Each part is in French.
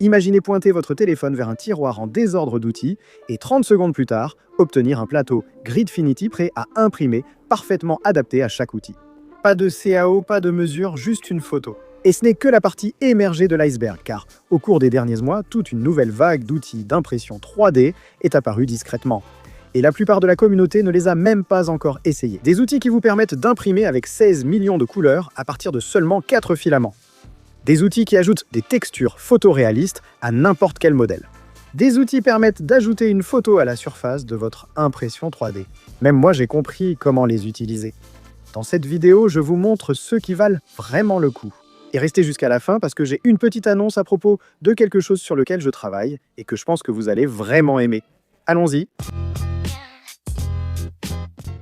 Imaginez pointer votre téléphone vers un tiroir en désordre d'outils et 30 secondes plus tard, obtenir un plateau Gridfinity prêt à imprimer, parfaitement adapté à chaque outil. Pas de CAO, pas de mesure, juste une photo. Et ce n'est que la partie émergée de l'iceberg, car au cours des derniers mois, toute une nouvelle vague d'outils d'impression 3D est apparue discrètement. Et la plupart de la communauté ne les a même pas encore essayés. Des outils qui vous permettent d'imprimer avec 16 millions de couleurs à partir de seulement 4 filaments. Des outils qui ajoutent des textures photoréalistes à n'importe quel modèle. Des outils permettent d'ajouter une photo à la surface de votre impression 3D. Même moi, j'ai compris comment les utiliser. Dans cette vidéo, je vous montre ceux qui valent vraiment le coup. Et restez jusqu'à la fin parce que j'ai une petite annonce à propos de quelque chose sur lequel je travaille et que je pense que vous allez vraiment aimer. Allons-y!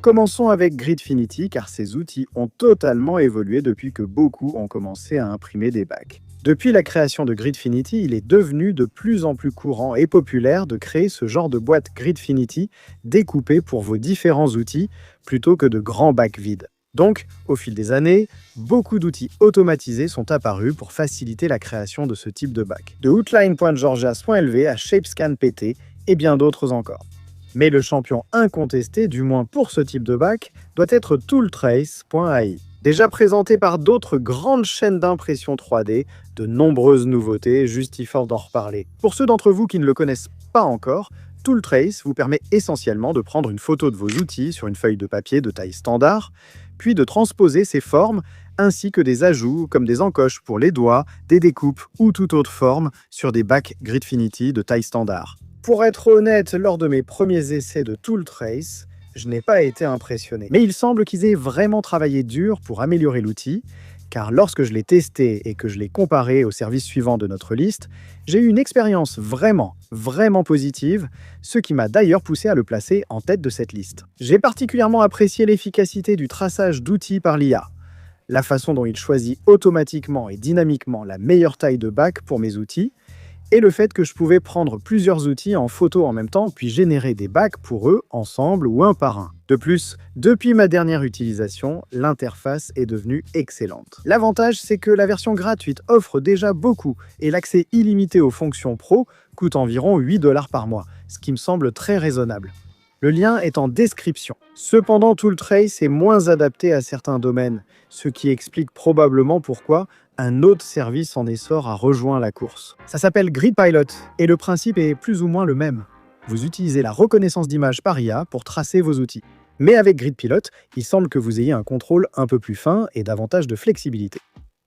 Commençons avec Gridfinity car ces outils ont totalement évolué depuis que beaucoup ont commencé à imprimer des bacs. Depuis la création de Gridfinity, il est devenu de plus en plus courant et populaire de créer ce genre de boîte Gridfinity découpée pour vos différents outils plutôt que de grands bacs vides. Donc, au fil des années, beaucoup d'outils automatisés sont apparus pour faciliter la création de ce type de bac. De Outline.Georgias.lv à ShapeScan.pt et bien d'autres encore. Mais le champion incontesté, du moins pour ce type de bac, doit être Tooltrace.ai. Déjà présenté par d'autres grandes chaînes d'impression 3D, de nombreuses nouveautés justifiant d'en reparler. Pour ceux d'entre vous qui ne le connaissent pas encore, Tooltrace vous permet essentiellement de prendre une photo de vos outils sur une feuille de papier de taille standard, puis de transposer ces formes ainsi que des ajouts comme des encoches pour les doigts, des découpes ou toute autre forme sur des bacs Gridfinity de taille standard. Pour être honnête, lors de mes premiers essais de Tooltrace, je n'ai pas été impressionné. Mais il semble qu'ils aient vraiment travaillé dur pour améliorer l'outil, car lorsque je l'ai testé et que je l'ai comparé au service suivant de notre liste, j'ai eu une expérience vraiment positive, ce qui m'a d'ailleurs poussé à le placer en tête de cette liste. J'ai particulièrement apprécié l'efficacité du traçage d'outils par l'IA, la façon dont il choisit automatiquement et dynamiquement la meilleure taille de bac pour mes outils, et le fait que je pouvais prendre plusieurs outils en photo en même temps, puis générer des bacs pour eux, ensemble ou un par un. De plus, depuis ma dernière utilisation, l'interface est devenue excellente. L'avantage, c'est que la version gratuite offre déjà beaucoup, et l'accès illimité aux fonctions pro coûte environ 8 $ par mois, ce qui me semble très raisonnable. Le lien est en description. Cependant, Tooltrace est moins adapté à certains domaines, ce qui explique probablement pourquoi un autre service en essor a rejoint la course. Ça s'appelle GridPilot, et le principe est plus ou moins le même. Vous utilisez la reconnaissance d'image par IA pour tracer vos outils. Mais avec GridPilot, il semble que vous ayez un contrôle un peu plus fin et davantage de flexibilité.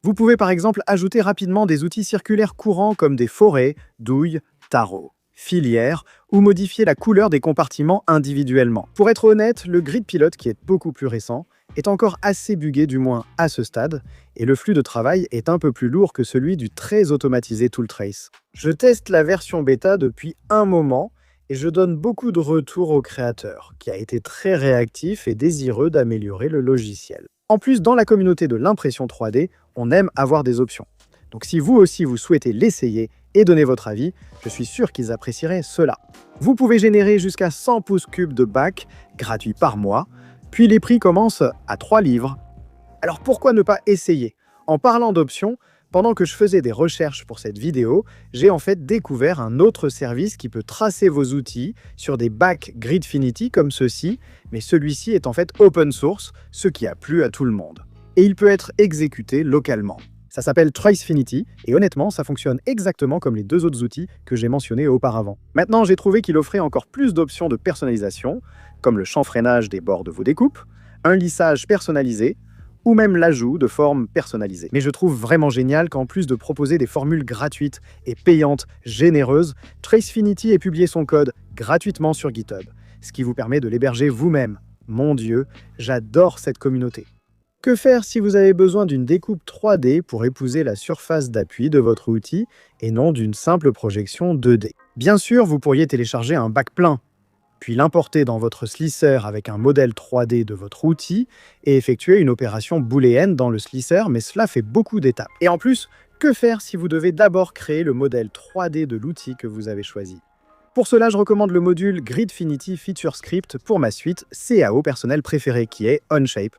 Vous pouvez par exemple ajouter rapidement des outils circulaires courants comme des forêts, douilles, tarots, filières, ou modifier la couleur des compartiments individuellement. Pour être honnête, le GridPilot, qui est beaucoup plus récent, est encore assez buggé, du moins à ce stade, et le flux de travail est un peu plus lourd que celui du très automatisé Tooltrace. Je teste la version bêta depuis un moment, et je donne beaucoup de retours au créateur, qui a été très réactif et désireux d'améliorer le logiciel. En plus, dans la communauté de l'impression 3D, on aime avoir des options. Donc si vous aussi vous souhaitez l'essayer et donner votre avis, je suis sûr qu'ils apprécieraient cela. Vous pouvez générer jusqu'à 100 pouces cubes de bac gratuits par mois, puis les prix commencent à 3 livres. Alors pourquoi ne pas essayer? En parlant d'options, pendant que je faisais des recherches pour cette vidéo, j'ai en fait découvert un autre service qui peut tracer vos outils sur des bacs Gridfinity comme ceux-ci, mais celui-ci est en fait open source, ce qui a plu à tout le monde. Et il peut être exécuté localement. Ça s'appelle Tracefinity, et honnêtement, ça fonctionne exactement comme les deux autres outils que j'ai mentionnés auparavant. Maintenant, j'ai trouvé qu'il offrait encore plus d'options de personnalisation, comme le chanfreinage des bords de vos découpes, un lissage personnalisé, ou même l'ajout de formes personnalisées. Mais je trouve vraiment génial qu'en plus de proposer des formules gratuites et payantes généreuses, Tracefinity ait publié son code gratuitement sur GitHub, ce qui vous permet de l'héberger vous-même. Mon Dieu, j'adore cette communauté. Que faire si vous avez besoin d'une découpe 3D pour épouser la surface d'appui de votre outil et non d'une simple projection 2D? Bien sûr, vous pourriez télécharger un bac plein, puis l'importer dans votre slicer avec un modèle 3D de votre outil et effectuer une opération booléenne dans le slicer, mais cela fait beaucoup d'étapes. Et en plus, que faire si vous devez d'abord créer le modèle 3D de l'outil que vous avez choisi? Pour cela, je recommande le module Gridfinity Feature Script pour ma suite CAO personnelle préférée qui est Onshape.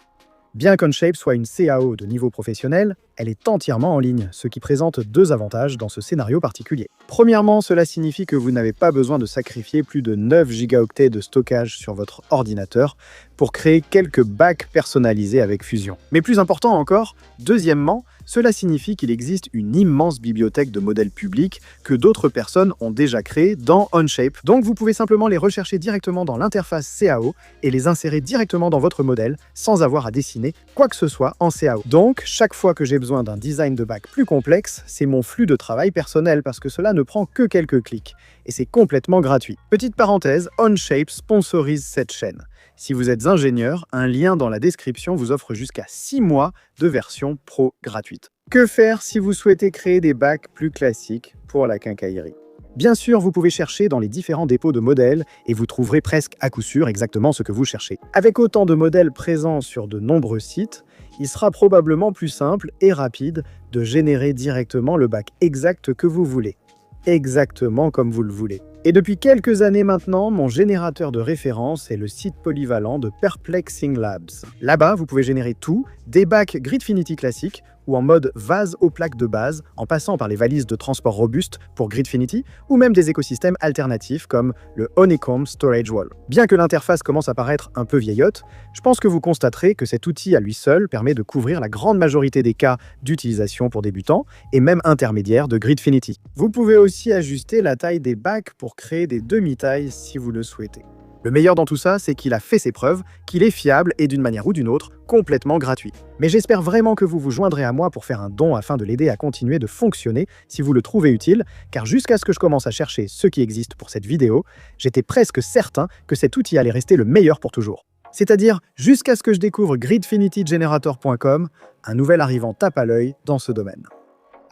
Bien qu'Onshape soit une CAO de niveau professionnel, elle est entièrement en ligne, ce qui présente deux avantages dans ce scénario particulier. Premièrement, cela signifie que vous n'avez pas besoin de sacrifier plus de 9 gigaoctets de stockage sur votre ordinateur pour créer quelques bacs personnalisés avec Fusion. Mais plus important encore, deuxièmement, cela signifie qu'il existe une immense bibliothèque de modèles publics que d'autres personnes ont déjà créés dans Onshape. Donc vous pouvez simplement les rechercher directement dans l'interface CAO et les insérer directement dans votre modèle sans avoir à dessiner quoi que ce soit en CAO. Donc, chaque fois que j'ai besoin d'un design de bac plus complexe, c'est mon flux de travail personnel parce que cela ne prend que quelques clics. Et c'est complètement gratuit. Petite parenthèse, Onshape sponsorise cette chaîne. Si vous êtes ingénieur, un lien dans la description vous offre jusqu'à 6 mois de version pro gratuite. Que faire si vous souhaitez créer des bacs plus classiques pour la quincaillerie? Bien sûr, vous pouvez chercher dans les différents dépôts de modèles et vous trouverez presque à coup sûr exactement ce que vous cherchez. Avec autant de modèles présents sur de nombreux sites, il sera probablement plus simple et rapide de générer directement le bac exact que vous voulez. Exactement comme vous le voulez. Et depuis quelques années maintenant, mon générateur de référence est le site polyvalent de Perplexing Labs. Là-bas, vous pouvez générer tout, des bacs Gridfinity classiques ou en mode vase aux plaques de base, en passant par les valises de transport robustes pour Gridfinity, ou même des écosystèmes alternatifs comme le Honeycomb Storage Wall. Bien que l'interface commence à paraître un peu vieillotte, je pense que vous constaterez que cet outil à lui seul permet de couvrir la grande majorité des cas d'utilisation pour débutants et même intermédiaires de Gridfinity. Vous pouvez aussi ajuster la taille des bacs pour créer des demi-tailles si vous le souhaitez. Le meilleur dans tout ça, c'est qu'il a fait ses preuves, qu'il est fiable et d'une manière ou d'une autre, complètement gratuit. Mais j'espère vraiment que vous vous joindrez à moi pour faire un don afin de l'aider à continuer de fonctionner si vous le trouvez utile, car jusqu'à ce que je commence à chercher ce qui existe pour cette vidéo, j'étais presque certain que cet outil allait rester le meilleur pour toujours. C'est-à-dire jusqu'à ce que je découvre gridfinitygenerator.com, un nouvel arrivant tape à l'œil dans ce domaine.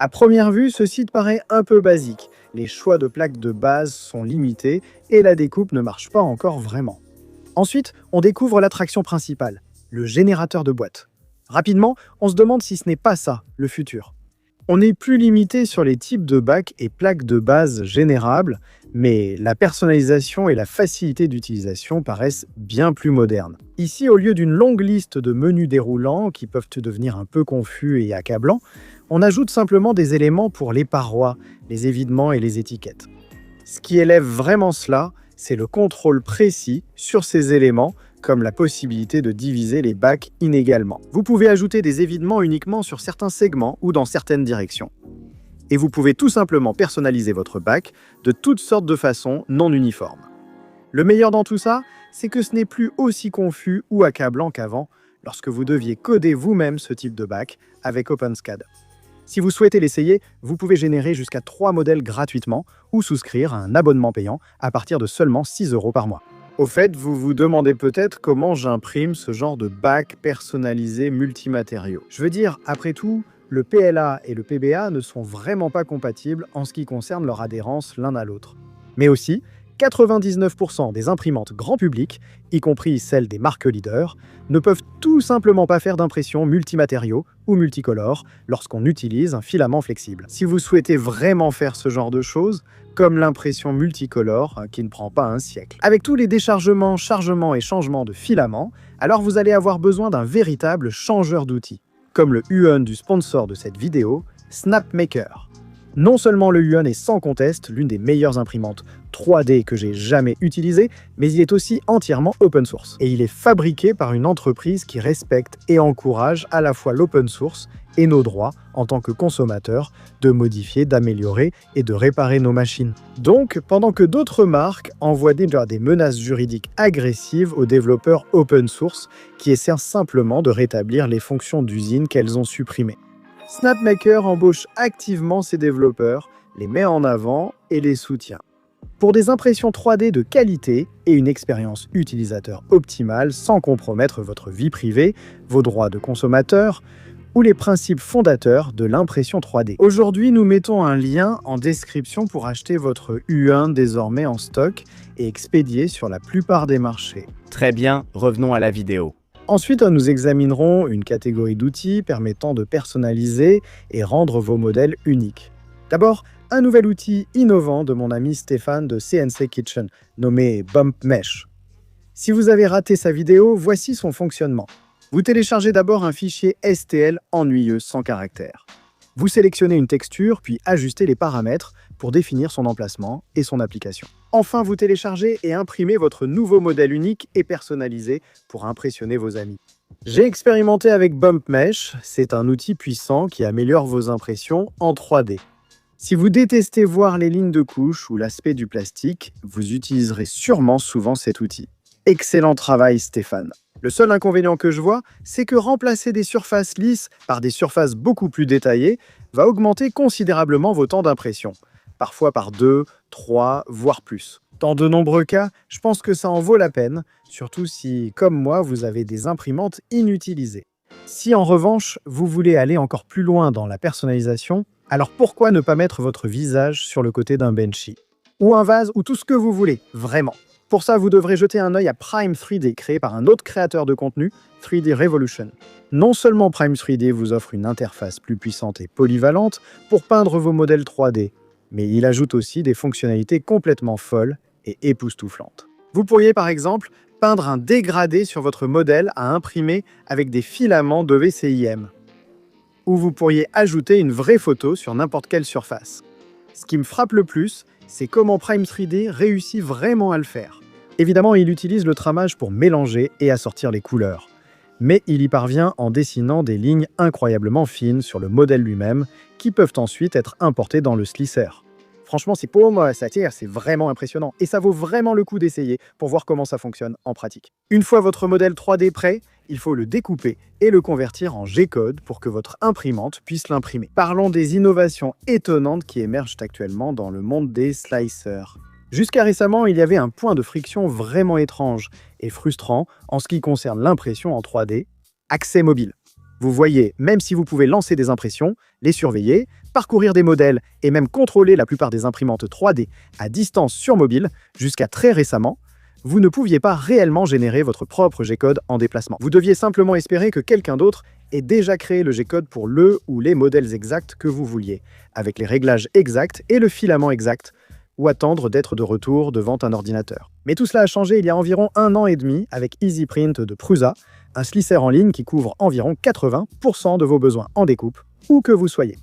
À première vue, ce site paraît un peu basique. Les choix de plaques de base sont limités et la découpe ne marche pas encore vraiment. Ensuite, on découvre l'attraction principale, le générateur de boîtes. Rapidement, on se demande si ce n'est pas ça, le futur. On n'est plus limité sur les types de bacs et plaques de base générables, mais la personnalisation et la facilité d'utilisation paraissent bien plus modernes. Ici, au lieu d'une longue liste de menus déroulants qui peuvent devenir un peu confus et accablants, on ajoute simplement des éléments pour les parois, les évidements et les étiquettes. Ce qui élève vraiment cela, c'est le contrôle précis sur ces éléments, comme la possibilité de diviser les bacs inégalement. Vous pouvez ajouter des évidements uniquement sur certains segments ou dans certaines directions. Et vous pouvez tout simplement personnaliser votre bac de toutes sortes de façons non uniformes. Le meilleur dans tout ça, c'est que ce n'est plus aussi confus ou accablant qu'avant, lorsque vous deviez coder vous-même ce type de bac avec OpenSCAD. Si vous souhaitez l'essayer, vous pouvez générer jusqu'à 3 modèles gratuitement ou souscrire à un abonnement payant à partir de seulement 6 € par mois. Au fait, vous vous demandez peut-être comment j'imprime ce genre de bac personnalisé multimatériaux. Je veux dire, après tout, le PLA et le PBA ne sont vraiment pas compatibles en ce qui concerne leur adhérence l'un à l'autre. Mais aussi, 99% des imprimantes grand public, y compris celles des marques leaders, ne peuvent tout simplement pas faire d'impression multimatériaux ou multicolores lorsqu'on utilise un filament flexible. Si vous souhaitez vraiment faire ce genre de choses, comme l'impression multicolore qui ne prend pas un siècle. Avec tous les déchargements, chargements et changements de filaments, alors vous allez avoir besoin d'un véritable changeur d'outils, comme le Huon du sponsor de cette vidéo, SnapMaker. Non seulement le Huon est sans conteste l'une des meilleures imprimantes 3D que j'ai jamais utilisées, mais il est aussi entièrement open source. Et il est fabriqué par une entreprise qui respecte et encourage à la fois l'open source et nos droits en tant que consommateurs de modifier, d'améliorer et de réparer nos machines. Donc, pendant que d'autres marques envoient déjà des menaces juridiques agressives aux développeurs open source qui essaient simplement de rétablir les fonctions d'usine qu'elles ont supprimées. SnapMaker embauche activement ses développeurs, les met en avant et les soutient. Pour des impressions 3D de qualité et une expérience utilisateur optimale sans compromettre votre vie privée, vos droits de consommateur ou les principes fondateurs de l'impression 3D. Aujourd'hui, nous mettons un lien en description pour acheter votre Huon désormais en stock et expédié sur la plupart des marchés. Très bien, revenons à la vidéo. Ensuite, nous examinerons une catégorie d'outils permettant de personnaliser et rendre vos modèles uniques. D'abord, un nouvel outil innovant de mon ami Stéphane de CNC Kitchen, nommé Bump Mesh. Si vous avez raté sa vidéo, voici son fonctionnement. Vous téléchargez d'abord un fichier STL ennuyeux sans caractère. Vous sélectionnez une texture, puis ajustez les paramètres pour définir son emplacement et son application. Enfin, vous téléchargez et imprimez votre nouveau modèle unique et personnalisé pour impressionner vos amis. J'ai expérimenté avec Bump Mesh, c'est un outil puissant qui améliore vos impressions en 3D. Si vous détestez voir les lignes de couche ou l'aspect du plastique, vous utiliserez sûrement souvent cet outil. Excellent travail, Stéphane. Le seul inconvénient que je vois, c'est que remplacer des surfaces lisses par des surfaces beaucoup plus détaillées va augmenter considérablement vos temps d'impression, parfois par 2, 3, voire plus. Dans de nombreux cas, je pense que ça en vaut la peine, surtout si, comme moi, vous avez des imprimantes inutilisées. Si en revanche, vous voulez aller encore plus loin dans la personnalisation, alors pourquoi ne pas mettre votre visage sur le côté d'un Benchy? Ou un vase, ou tout ce que vous voulez, vraiment. Pour ça, vous devrez jeter un œil à Prime 3D, créé par un autre créateur de contenu, 3D Revolution. Non seulement Prime 3D vous offre une interface plus puissante et polyvalente pour peindre vos modèles 3D, mais il ajoute aussi des fonctionnalités complètement folles et époustouflantes. Vous pourriez par exemple peindre un dégradé sur votre modèle à imprimer avec des filaments de VCIM. Ou vous pourriez ajouter une vraie photo sur n'importe quelle surface. Ce qui me frappe le plus, c'est comment Prime 3D réussit vraiment à le faire. Évidemment, il utilise le tramage pour mélanger et assortir les couleurs. Mais il y parvient en dessinant des lignes incroyablement fines sur le modèle lui-même, qui peuvent ensuite être importées dans le slicer. Franchement, c'est pour moi, ça tire, c'est vraiment impressionnant. Et ça vaut vraiment le coup d'essayer pour voir comment ça fonctionne en pratique. Une fois votre modèle 3D prêt, il faut le découper et le convertir en G-code pour que votre imprimante puisse l'imprimer. Parlons des innovations étonnantes qui émergent actuellement dans le monde des slicers. Jusqu'à récemment, il y avait un point de friction vraiment étrange et frustrant en ce qui concerne l'impression en 3D, accès mobile. Vous voyez, même si vous pouvez lancer des impressions, les surveiller, parcourir des modèles et même contrôler la plupart des imprimantes 3D à distance sur mobile, jusqu'à très récemment, vous ne pouviez pas réellement générer votre propre G-code en déplacement. Vous deviez simplement espérer que quelqu'un d'autre ait déjà créé le G-code pour le ou les modèles exacts que vous vouliez, avec les réglages exacts et le filament exact, ou attendre d'être de retour devant un ordinateur. Mais tout cela a changé il y a environ 1 an et demi avec EasyPrint de Prusa, un slicer en ligne qui couvre environ 80% de vos besoins en découpe, où que vous soyez.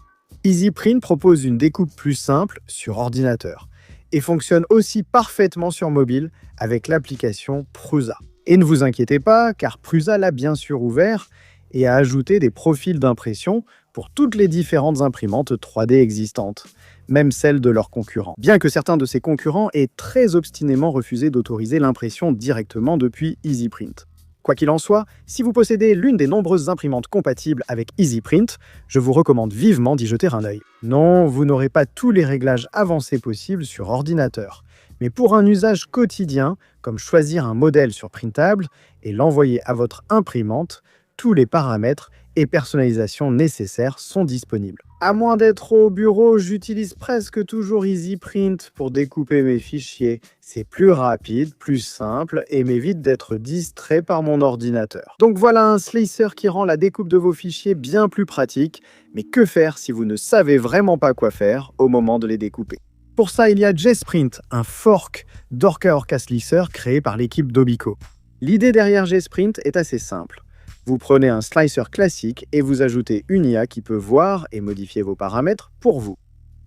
EasyPrint propose une découpe plus simple sur ordinateur et fonctionne aussi parfaitement sur mobile avec l'application Prusa. Et ne vous inquiétez pas, car Prusa l'a bien sûr ouvert et a ajouté des profils d'impression pour toutes les différentes imprimantes 3D existantes, même celles de leurs concurrents. Bien que certains de ces concurrents aient très obstinément refusé d'autoriser l'impression directement depuis EasyPrint. Quoi qu'il en soit, si vous possédez l'une des nombreuses imprimantes compatibles avec EasyPrint, je vous recommande vivement d'y jeter un œil. Non, vous n'aurez pas tous les réglages avancés possibles sur ordinateur, mais pour un usage quotidien, comme choisir un modèle sur Printable et l'envoyer à votre imprimante, tous les paramètres et personnalisations nécessaires sont disponibles. À moins d'être au bureau, j'utilise presque toujours EasyPrint pour découper mes fichiers. C'est plus rapide, plus simple et m'évite d'être distrait par mon ordinateur. Donc voilà un slicer qui rend la découpe de vos fichiers bien plus pratique, mais que faire si vous ne savez vraiment pas quoi faire au moment de les découper? Pour ça, il y a JSprint, un fork d'Orca Orca Slicer créé par l'équipe d'Obico. L'idée derrière JSprint est assez simple. Vous prenez un slicer classique et vous ajoutez une IA qui peut voir et modifier vos paramètres pour vous.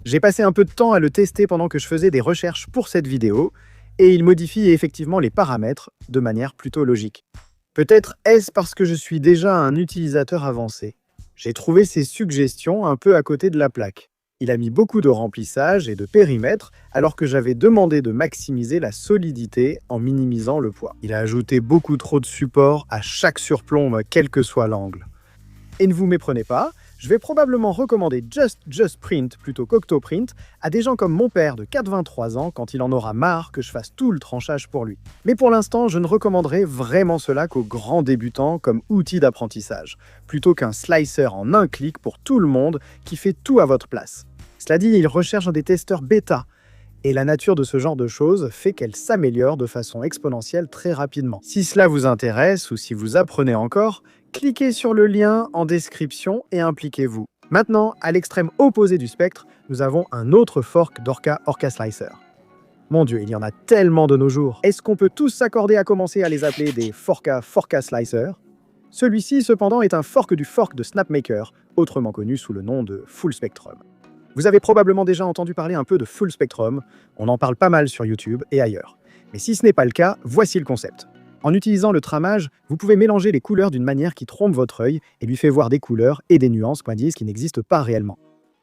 J'ai passé un peu de temps à le tester pendant que je faisais des recherches pour cette vidéo, et il modifie effectivement les paramètres de manière plutôt logique. Peut-être est-ce parce que je suis déjà un utilisateur avancé. J'ai trouvé ces suggestions un peu à côté de la plaque. Il a mis beaucoup de remplissage et de périmètre, alors que j'avais demandé de maximiser la solidité en minimisant le poids. Il a ajouté beaucoup trop de support à chaque surplombe, quel que soit l'angle. Et ne vous méprenez pas, je vais probablement recommander JustPrint plutôt qu'Octoprint à des gens comme mon père de 4,23 ans quand il en aura marre que je fasse tout le tranchage pour lui. Mais pour l'instant, je ne recommanderais vraiment cela qu'aux grands débutants comme outil d'apprentissage, plutôt qu'un slicer en un clic pour tout le monde qui fait tout à votre place. Cela dit, il recherche des testeurs bêta, et la nature de ce genre de choses fait qu'elle s'améliore de façon exponentielle très rapidement. Si cela vous intéresse ou si vous apprenez encore, cliquez sur le lien en description et impliquez-vous. Maintenant, à l'extrême opposé du spectre, nous avons un autre fork d'Orca Orca Slicer. Mon Dieu, il y en a tellement de nos jours. Est-ce qu'on peut tous s'accorder à commencer à les appeler des Forca Slicer? Celui-ci, cependant, est un fork du fork de SnapMaker, autrement connu sous le nom de Full Spectrum. Vous avez probablement déjà entendu parler un peu de Full Spectrum, on en parle pas mal sur YouTube et ailleurs. Mais si ce n'est pas le cas, voici le concept. En utilisant le tramage, vous pouvez mélanger les couleurs d'une manière qui trompe votre œil et lui fait voir des couleurs et des nuances pointilleuses qui n'existent pas réellement.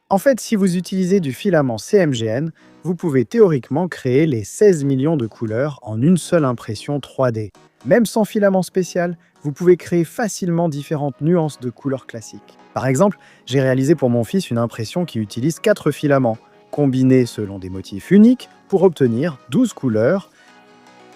En fait, si vous utilisez du filament CMGN, vous pouvez théoriquement créer les 16 millions de couleurs en une seule impression 3D. Même sans filament spécial, vous pouvez créer facilement différentes nuances de couleurs classiques. Par exemple, j'ai réalisé pour mon fils une impression qui utilise 4 filaments, combinés selon des motifs uniques, pour obtenir 12 couleurs.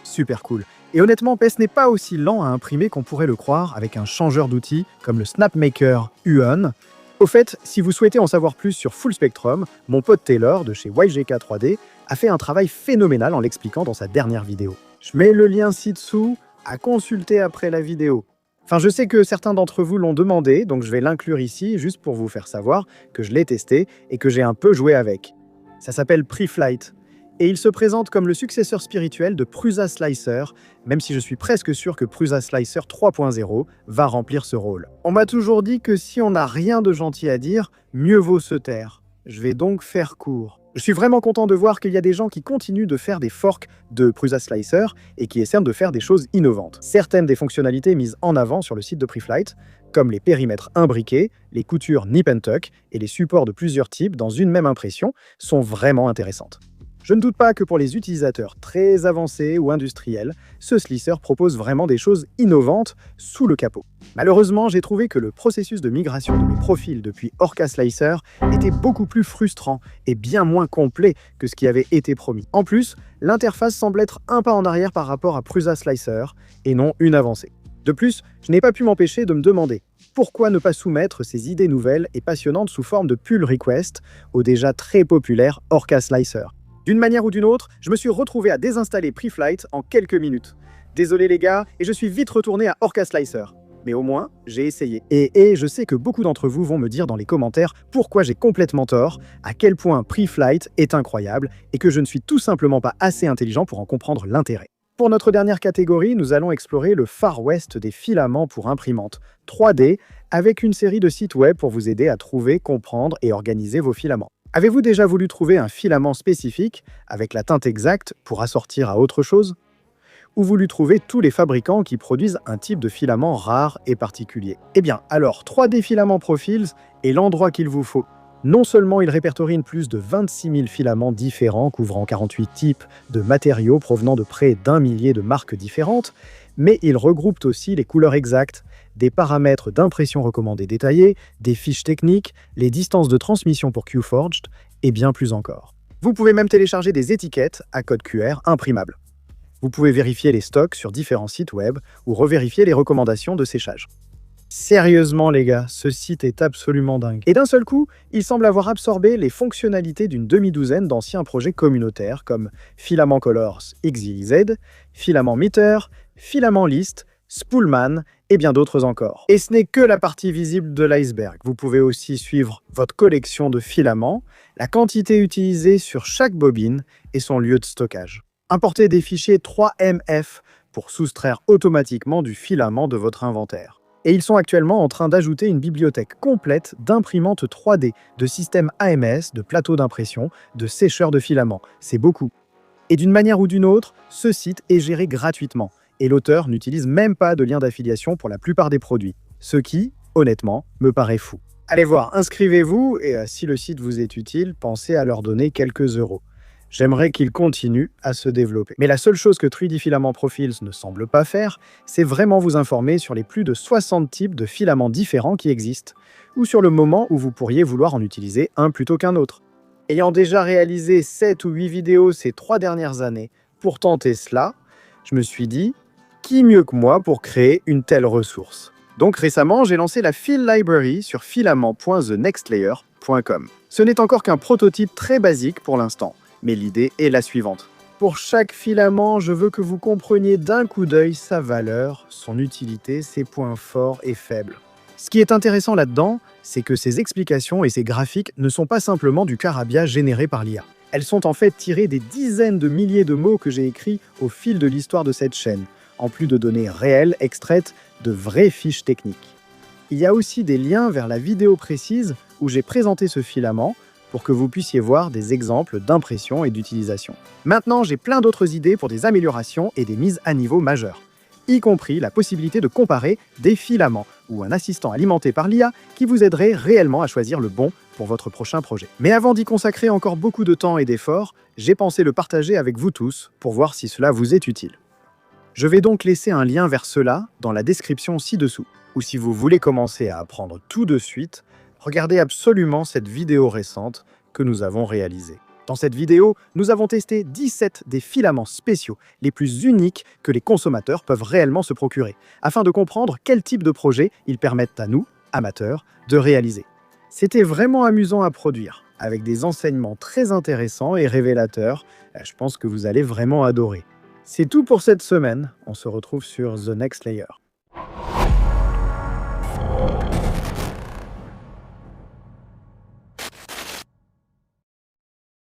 Super cool. Et honnêtement, PES n'est pas aussi lent à imprimer qu'on pourrait le croire avec un changeur d'outils comme le SnapMaker Huon. Au fait, si vous souhaitez en savoir plus sur Full Spectrum, mon pote Taylor de chez YGK 3D a fait un travail phénoménal en l'expliquant dans sa dernière vidéo. Je mets le lien ci-dessous à consulter après la vidéo. Enfin, je sais que certains d'entre vous l'ont demandé, donc je vais l'inclure ici juste pour vous faire savoir que je l'ai testé et que j'ai un peu joué avec. Ça s'appelle Preflight. Et il se présente comme le successeur spirituel de Prusa Slicer, même si je suis presque sûr que Prusa Slicer 3.0 va remplir ce rôle. On m'a toujours dit que si on n'a rien de gentil à dire, mieux vaut se taire. Je vais donc faire court. Je suis vraiment content de voir qu'il y a des gens qui continuent de faire des forks de Prusa Slicer et qui essaient de faire des choses innovantes. Certaines des fonctionnalités mises en avant sur le site de Preflight, comme les périmètres imbriqués, les coutures nip and tuck et les supports de plusieurs types dans une même impression, sont vraiment intéressantes. Je ne doute pas que pour les utilisateurs très avancés ou industriels, ce slicer propose vraiment des choses innovantes sous le capot. Malheureusement, j'ai trouvé que le processus de migration de mes profils depuis Orca Slicer était beaucoup plus frustrant et bien moins complet que ce qui avait été promis. En plus, l'interface semble être un pas en arrière par rapport à Prusa Slicer et non une avancée. De plus, je n'ai pas pu m'empêcher de me demander pourquoi ne pas soumettre ces idées nouvelles et passionnantes sous forme de pull request au déjà très populaire Orca Slicer. D'une manière ou d'une autre, je me suis retrouvé à désinstaller Preflight en quelques minutes. Désolé les gars, et je suis vite retourné à Orca Slicer. Mais au moins, j'ai essayé. Et je sais que beaucoup d'entre vous vont me dire dans les commentaires pourquoi j'ai complètement tort, à quel point Preflight est incroyable, et que je ne suis tout simplement pas assez intelligent pour en comprendre l'intérêt. Pour notre dernière catégorie, nous allons explorer le Far West des filaments pour imprimantes 3D, avec une série de sites web pour vous aider à trouver, comprendre et organiser vos filaments. Avez-vous déjà voulu trouver un filament spécifique, avec la teinte exacte, pour assortir à autre chose? Ou voulu trouver tous les fabricants qui produisent un type de filament rare et particulier? Eh bien, alors 3D Filament Profiles est l'endroit qu'il vous faut. Non seulement il répertorie plus de 26 000 filaments différents couvrant 48 types de matériaux provenant de près d'1 millier de marques différentes, mais il regroupe aussi les couleurs exactes, des paramètres d'impression recommandés détaillés, des fiches techniques, les distances de transmission pour Qforged et bien plus encore. Vous pouvez même télécharger des étiquettes à code QR imprimables. Vous pouvez vérifier les stocks sur différents sites web ou revérifier les recommandations de séchage. Sérieusement les gars, ce site est absolument dingue. Et d'un seul coup, il semble avoir absorbé les fonctionnalités d'une demi-douzaine d'anciens projets communautaires comme Filament Colors XYZ, Filament Meter, Filament List, Spoolman et bien d'autres encore. Et ce n'est que la partie visible de l'iceberg. Vous pouvez aussi suivre votre collection de filaments, la quantité utilisée sur chaque bobine et son lieu de stockage. Importez des fichiers 3MF pour soustraire automatiquement du filament de votre inventaire. Et ils sont actuellement en train d'ajouter une bibliothèque complète d'imprimantes 3D, de systèmes AMS, de plateaux d'impression, de sécheurs de filaments. C'est beaucoup. Et d'une manière ou d'une autre, ce site est géré gratuitement. Et l'auteur n'utilise même pas de lien d'affiliation pour la plupart des produits. Ce qui, honnêtement, me paraît fou. Allez voir, inscrivez-vous et si le site vous est utile, pensez à leur donner quelques euros. J'aimerais qu'il continue à se développer. Mais la seule chose que 3D Filament Profiles ne semble pas faire, c'est vraiment vous informer sur les plus de 60 types de filaments différents qui existent, ou sur le moment où vous pourriez vouloir en utiliser un plutôt qu'un autre. Ayant déjà réalisé 7 ou 8 vidéos ces 3 dernières années pour tenter cela, je me suis dit, qui mieux que moi pour créer une telle ressource? Donc récemment, j'ai lancé la Fill Library sur filament.thenextlayer.com. Ce n'est encore qu'un prototype très basique pour l'instant. Mais l'idée est la suivante. Pour chaque filament, je veux que vous compreniez d'un coup d'œil sa valeur, son utilité, ses points forts et faibles. Ce qui est intéressant là-dedans, c'est que ces explications et ces graphiques ne sont pas simplement du charabia généré par l'IA. Elles sont en fait tirées des dizaines de milliers de mots que j'ai écrits au fil de l'histoire de cette chaîne, en plus de données réelles extraites de vraies fiches techniques. Il y a aussi des liens vers la vidéo précise où j'ai présenté ce filament pour que vous puissiez voir des exemples d'impression et d'utilisation. Maintenant, j'ai plein d'autres idées pour des améliorations et des mises à niveau majeures, y compris la possibilité de comparer des filaments ou un assistant alimenté par l'IA qui vous aiderait réellement à choisir le bon pour votre prochain projet. Mais avant d'y consacrer encore beaucoup de temps et d'efforts, j'ai pensé le partager avec vous tous pour voir si cela vous est utile. Je vais donc laisser un lien vers cela dans la description ci-dessous. Ou si vous voulez commencer à apprendre tout de suite, regardez absolument cette vidéo récente que nous avons réalisée. Dans cette vidéo, nous avons testé 17 des filaments spéciaux les plus uniques que les consommateurs peuvent réellement se procurer, afin de comprendre quel type de projet ils permettent à nous, amateurs, de réaliser. C'était vraiment amusant à produire, avec des enseignements très intéressants et révélateurs. Je pense que vous allez vraiment adorer. C'est tout pour cette semaine. On se retrouve sur The Next Layer.